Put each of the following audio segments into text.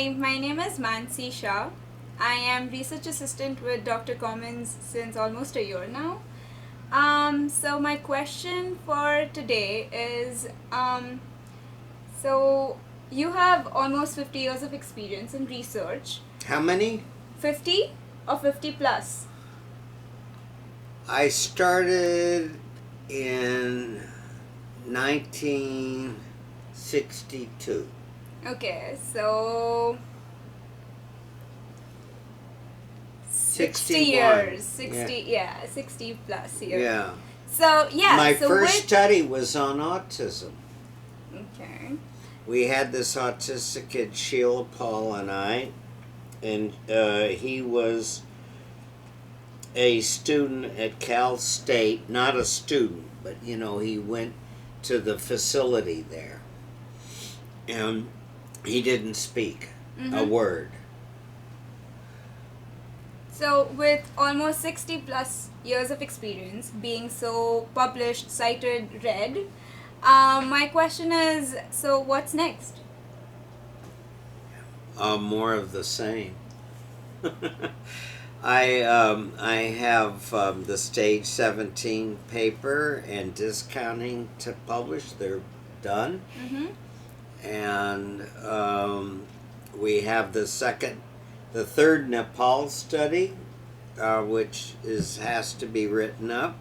Hi, my name is Mansi Shah. I am research assistant with Dr. Commons since almost a year now. So my question for today is, so you have almost 50 years of experience in research. How many? 50 or 50 plus? I started in 1962. Okay, so 60 years. 60, yeah, 60 plus years. Yeah. So, yeah, My so first with. study was on autism. Okay. We had this autistic kid, Sheila Paul, and I, and he was a student at Cal State. Not a student, but he went to the facility there. And he didn't speak a word. So, with almost 60 plus years of experience, being so published, cited, read, my question is, so what's next? More of the same. I have the Stage 17 paper and discounting to publish. They're done. And we have the third Nepal study, which has to be written up.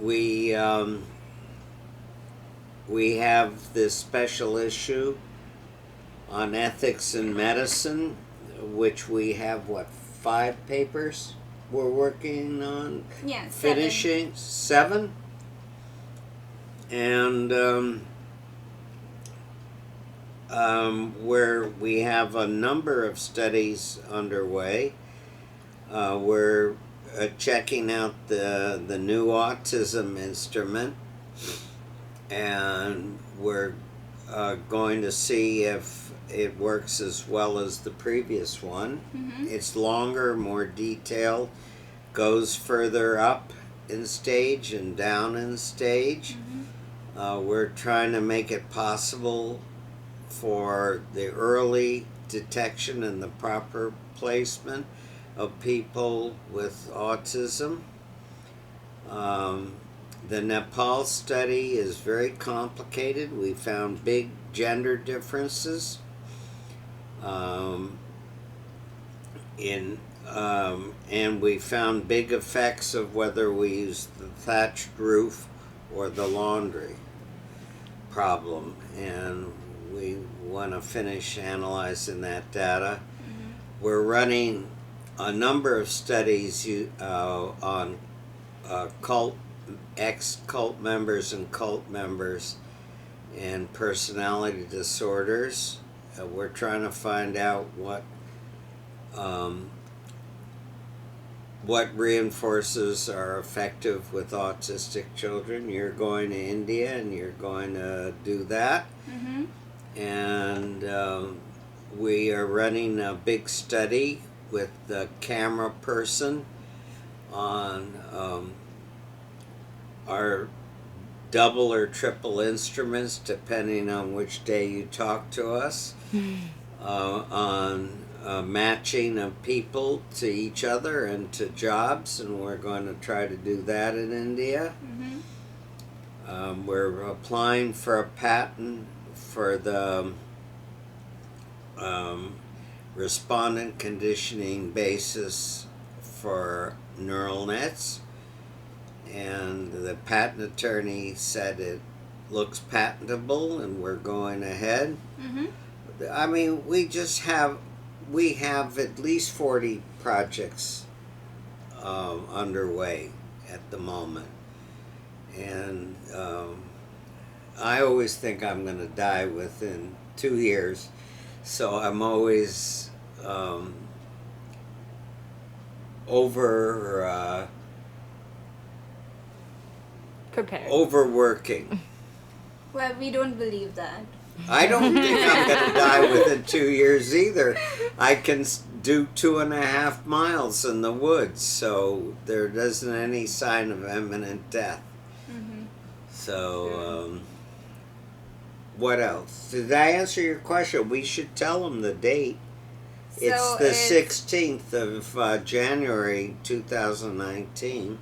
We have this special issue on ethics in medicine, which we have 5 papers we're working on. Yeah, finishing 7. And where we have a number of studies underway. We're checking out the new autism instrument, and we're going to see if it works as well as the previous one. It's longer, more detailed, goes further up in stage and down in stage. We're trying to make it possible for the early detection and the proper placement of people with autism. The Nepal study is very complicated. We found big gender differences and we found big effects of whether we use the thatched roof or the laundry problem, and we want to finish analyzing that data. We're running a number of studies on ex-cult members and cult members and personality disorders. We're trying to find out what reinforcers are effective with autistic children. You're going to India and you're going to do that. And we are running a big study with the camera person on our double or triple instruments, depending on which day you talk to us, on matching of people to each other and to jobs, and we're going to try to do that in India. We're applying for a patent for the respondent conditioning basis for neural nets, and the patent attorney said it looks patentable, and we're going ahead. I mean, we have at least 40 projects underway at the moment, and I always think I'm going to die within 2 years, so I'm always overworking. Well, we don't believe that. I don't think I'm going to die within 2 years either. I can do 2.5 miles in the woods, so there isn't any sign of imminent death. So What else? Did I answer your question? We should tell them the date. It's So the 16th of January 2019,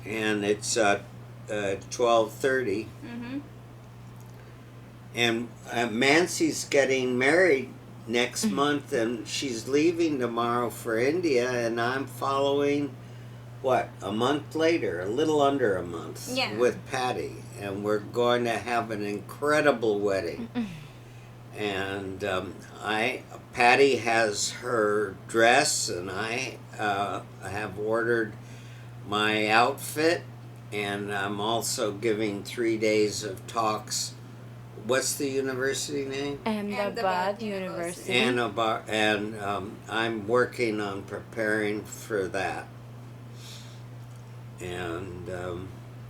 and it's 12:30. Mm-hmm. And Mancy's getting married next month, and she's leaving tomorrow for India, and I'm following. What, a month later, a little under a month, Yeah. with Patty, and we're going to have an incredible wedding. And Patty has her dress, and I have ordered my outfit, and I'm also giving 3 days of talks. What's the university name? Ahmedabad University. And I'm working on preparing for that. And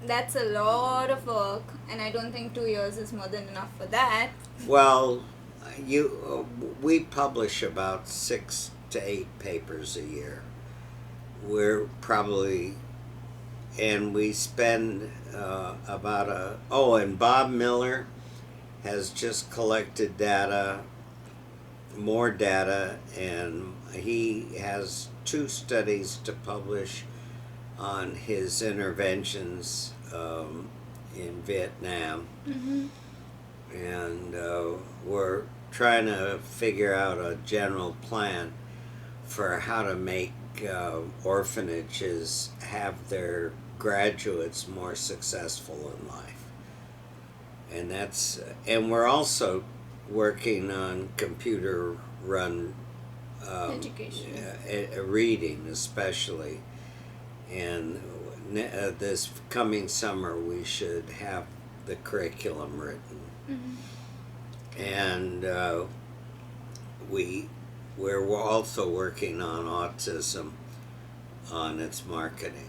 That's a lot of work, and I don't think 2 years is more than enough for that. well, we publish about 6 to 8 papers a year. We're probably, and we spend and Bob Miller has just collected more data, and he has 2 studies to publish on his interventions in Vietnam. Mm-hmm. And we're trying to figure out a general plan for how to make orphanages have their graduates more successful in life. And we're also working on computer run Education. reading, especially. And this coming summer, we should have the curriculum written. Mm-hmm. And we're also working on autism, on its marketing.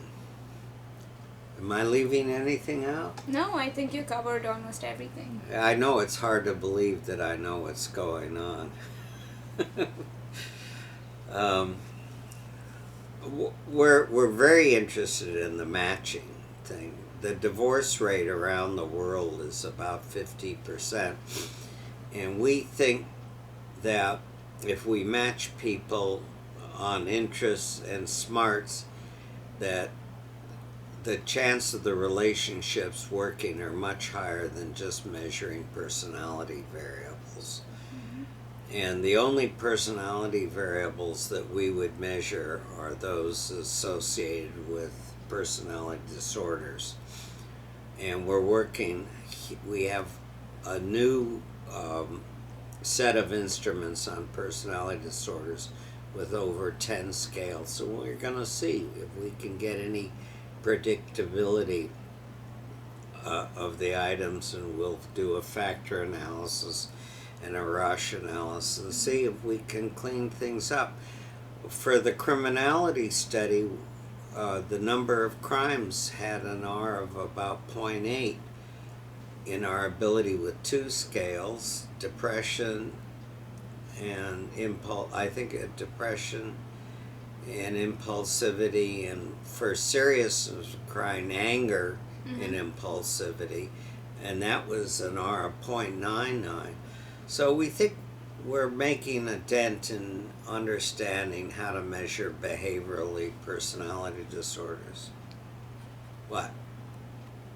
Am I leaving anything out? No, I think you covered almost everything. I know it's hard to believe that I know what's going on. We're very interested in the matching thing. The divorce rate around the world is about 50%, and we think that if we match people on interests and smarts, that the chance of the relationships working are much higher than just measuring personality variables. And the only personality variables that we would measure are those associated with personality disorders. And we have a new set of instruments on personality disorders with over 10 scales. So we're going to see if we can get any predictability of the items, and we'll do a factor analysis and a Roche analysis and see if we can clean things up. For the criminality study, the number of crimes had an R of about 0.8 in our ability with 2 scales, depression and depression and impulsivity, and for seriousness of crime, anger and impulsivity, and that was an R of 0.99. So we think we're making a dent in understanding how to measure behaviorally personality disorders. What?